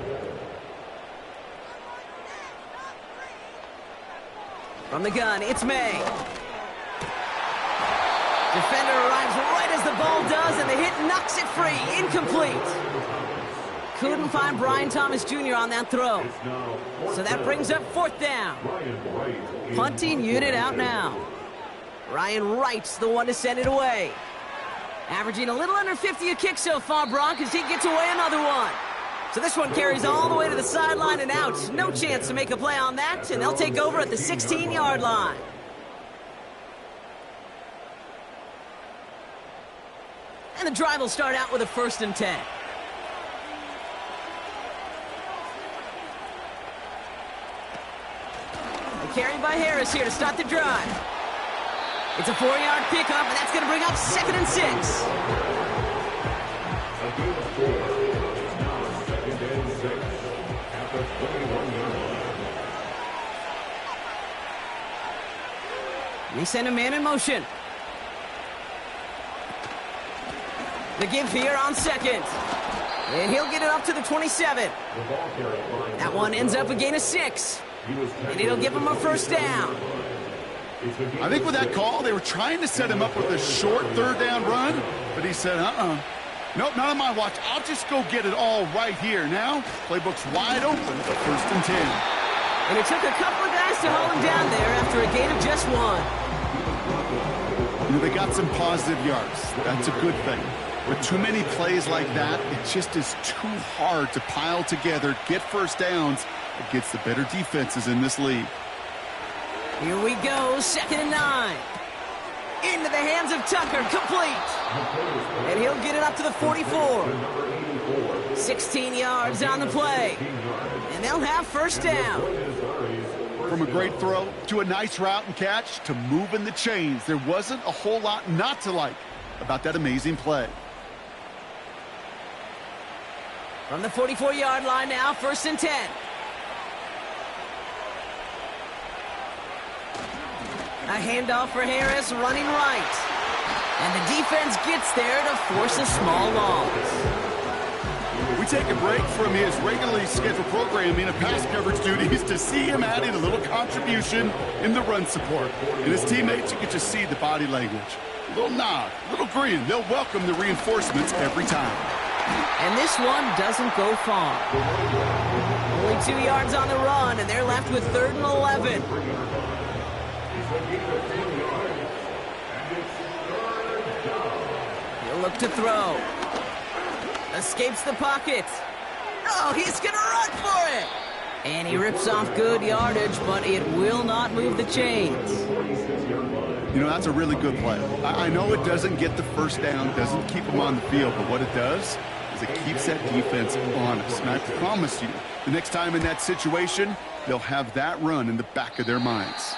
From the gun, it's May. Defender arrives right as the ball does, and the hit knocks it free. Incomplete. Couldn't find Brian Thomas Jr. on that throw. So that brings up 4th down. Punting unit out now. Ryan Wright's the one to send it away. Averaging a little under 50 a kick so far, Brock, as he gets away another one. So this one carries all the way to the sideline and out. No chance to make a play on that, and they'll take over at the 16-yard line. And the drive will start out with a 1st and 10. Carried by Harris here to start the drive. It's a 4-yard pickup, and that's going to bring up 2nd and 6. They send a man in motion. The give here on 2nd. And he'll get it up to the 27. That one ends up a gain of 6. And it'll give him a 1st down. I think with that call, they were trying to set him up with a short 3rd down run, but he said, nope, not on my watch. I'll just go get it all right here. Now, playbook's wide open for 1st and 10. And it took a couple of guys to hold him down there after a gain of just 1. They got some positive yards. That's a good thing. But too many plays like that, it just is too hard to pile together, get 1st downs against the better defenses in this league. Here we go, 2nd and 9. Into the hands of Tucker, complete. And he'll get it up to the 44. 16 yards on the play. And they'll have 1st down. From a great throw to a nice route and catch to moving the chains, there wasn't a whole lot not to like about that amazing play. From the 44-yard line now, 1st and 10. A handoff for Harris, running right. And the defense gets there to force a small loss. We take a break from his regularly scheduled programming of pass coverage duties to see him adding a little contribution in the run support. And his teammates, you can just see the body language. A little nod, a little grin. They'll welcome the reinforcements every time. And this one doesn't go far. Only 2 yards on the run, and they're left with 3rd and 11. He'll look to throw. Escapes the pocket. Oh, he's going to run for it. And he rips off good yardage, but it will not move the chains. You know, that's a really good play. I know it doesn't get the 1st down, doesn't keep them on the field, but what it does is it keeps that defense honest. And I promise you, the next time in that situation, they'll have that run in the back of their minds.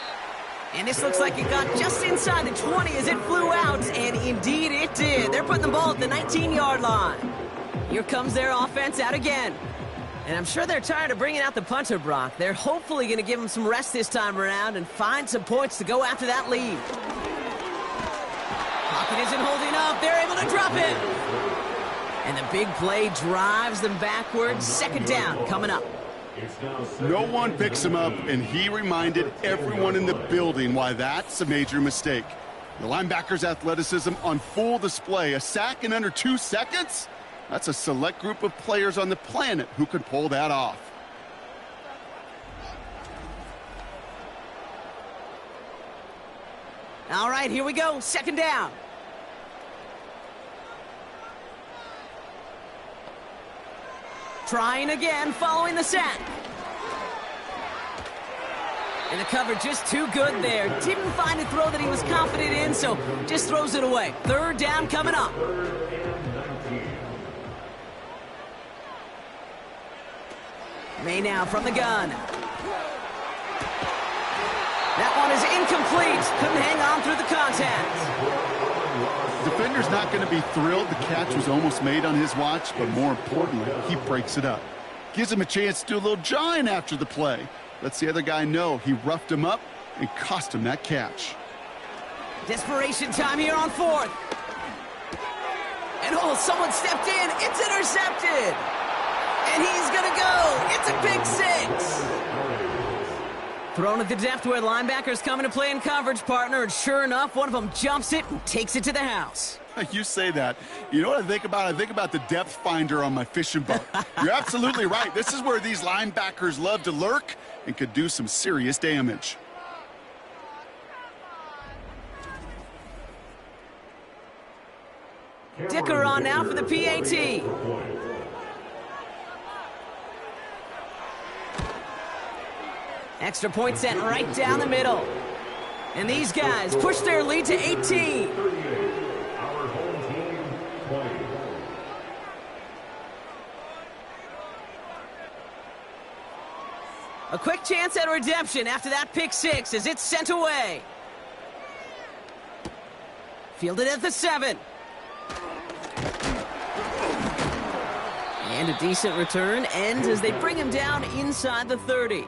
And this looks like it got just inside the 20 as it flew out, and indeed it did. They're putting the ball at the 19-yard line. Here comes their offense out again. And I'm sure they're tired of bringing out the punter, Brock. They're hopefully going to give him some rest this time around and find some points to go after that lead. Pocket isn't holding up. They're able to drop it. And the big play drives them backwards. 2nd down coming up. No one picks him up, and he reminded everyone in the building why that's a major mistake. The linebacker's athleticism on full display. A sack in under 2 seconds? That's a select group of players on the planet who could pull that off. All right, here we go. 2nd down. Trying again, following the sack. And the cover just too good there. Didn't find a throw that he was confident in, so just throws it away. 3rd down coming up. May now from the gun. That one is incomplete. Couldn't hang on through the contact. Defender's not going to be thrilled the catch was almost made on his watch, but more importantly, he breaks it up. Gives him a chance to do a little jawing after the play. Lets the other guy know he roughed him up and cost him that catch. Desperation time here on fourth. And oh, someone stepped in. It's intercepted. And he's going to go. It's a pick six. Thrown at the depth where linebackers coming to play in coverage, partner. And sure enough, one of them jumps it and takes it to the house. You say that. You know what I think about? I think about the depth finder on my fishing boat. You're absolutely right. This is where these linebackers love to lurk and could do some serious damage. Dicker on now for the PAT. Extra point sent right down the middle. And these guys push their lead to 18. A quick chance at redemption after that pick six as it's sent away. Fielded at the 7. And a decent return ends as they bring him down inside the 30.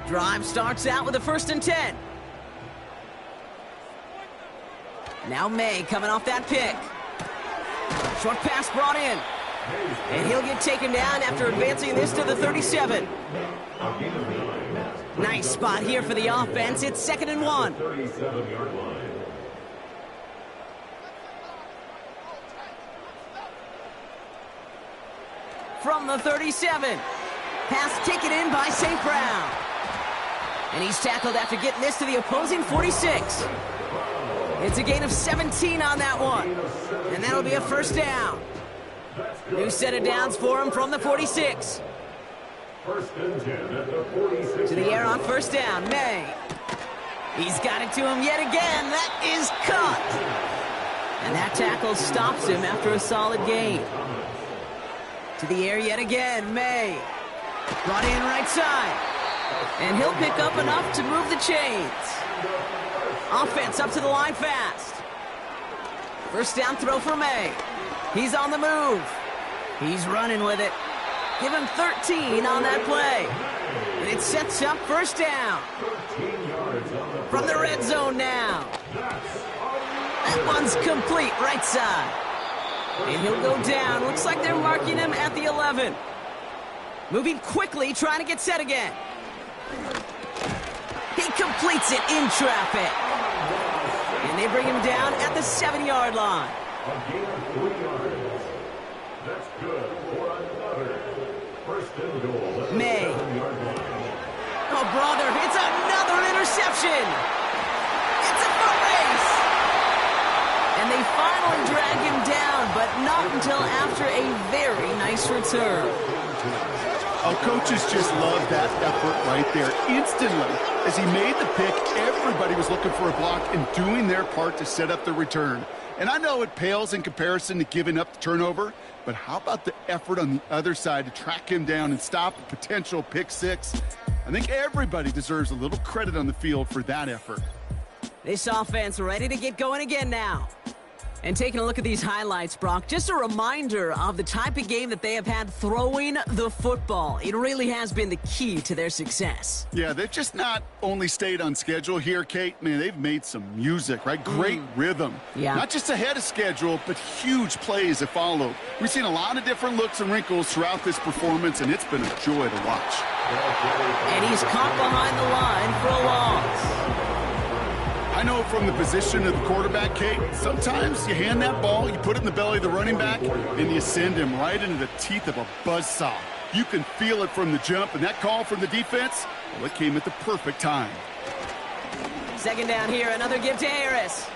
Drive starts out with a 1st and 10. Now May coming off that pick. Short pass brought in. And he'll get taken down after advancing this to the 37. Nice spot here for the offense. It's 2nd and 1. 37-yard line. From the 37. Pass taken in by St. Brown. And he's tackled after getting this to the opposing 46. It's a gain of 17 on that one. And that'll be a 1st down. New set of downs for him from the 46. 1st and 10 at the 46. To the air on 1st down, May. He's got it to him yet again. That is caught. And that tackle stops him after a solid gain. To the air yet again, May. Brought in right side. And he'll pick up enough to move the chains. Offense up to the line fast. 1st down throw for May. He's on the move. He's running with it. Give him 13 on that play. And it sets up 1st down. From the red zone now. That one's complete right side. And he'll go down. Looks like they're marking him at the 11. Moving quickly, trying to get set again. He completes it in traffic. And they bring him down at the 7-yard line. A gain of 3 yards. That's good for another 1st and goal. May. Oh, brother, it's another interception. It's a foot race. And they finally drag him down, but not until after a very nice return. Oh, coaches just love that effort right there. Instantly, as he made the pick, everybody was looking for a block and doing their part to set up the return. And I know it pales in comparison to giving up the turnover, but how about the effort on the other side to track him down and stop a potential pick six? I think everybody deserves a little credit on the field for that effort. This offense ready to get going again now. And taking a look at these highlights, Brock, just a reminder of the type of game that they have had throwing the football. It really has been the key to their success. Yeah, they've just not only stayed on schedule here, Kate. Man, they've made some music, right? Great rhythm. Yeah. Not just ahead of schedule, but huge plays that followed. We've seen a lot of different looks and wrinkles throughout this performance, and it's been a joy to watch. And he's caught behind the line for a loss. I know from the position of the quarterback, Kate, sometimes you hand that ball, you put it in the belly of the running back, and you send him right into the teeth of a buzzsaw. You can feel it from the jump, and that call from the defense, well, it came at the perfect time. 2nd down here, another give to Harris.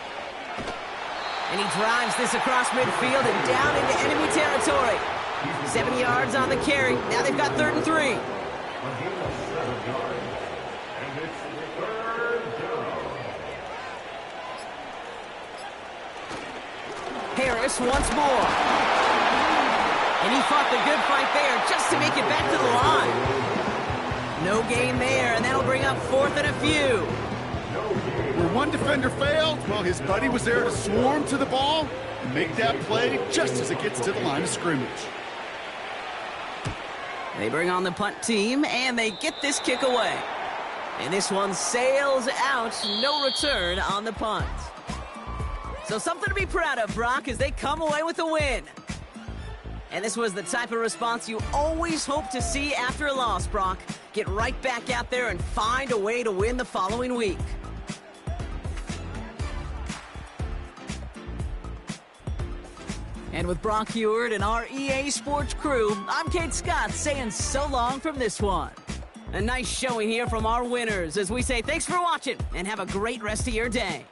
And he drives this across midfield and down into enemy territory. 7 yards on the carry. Now they've got 3rd and 3. A gain of 7 yards. And it's 3rd down. Harris once more. And he fought the good fight there just to make it back to the line. No gain there, and that'll bring up 4th and a few. Where one defender failed, well, his buddy was there to swarm to the ball and make that play just as it gets to the line of scrimmage. They bring on the punt team, and they get this kick away. And this one sails out, no return on the punt. So something to be proud of, Brock, as they come away with a win. And this was the type of response you always hope to see after a loss, Brock. Get right back out there and find a way to win the following week. And with Brock Heward and our EA Sports crew, I'm Kate Scott saying so long from this one. A nice showing here from our winners as we say thanks for watching and have a great rest of your day.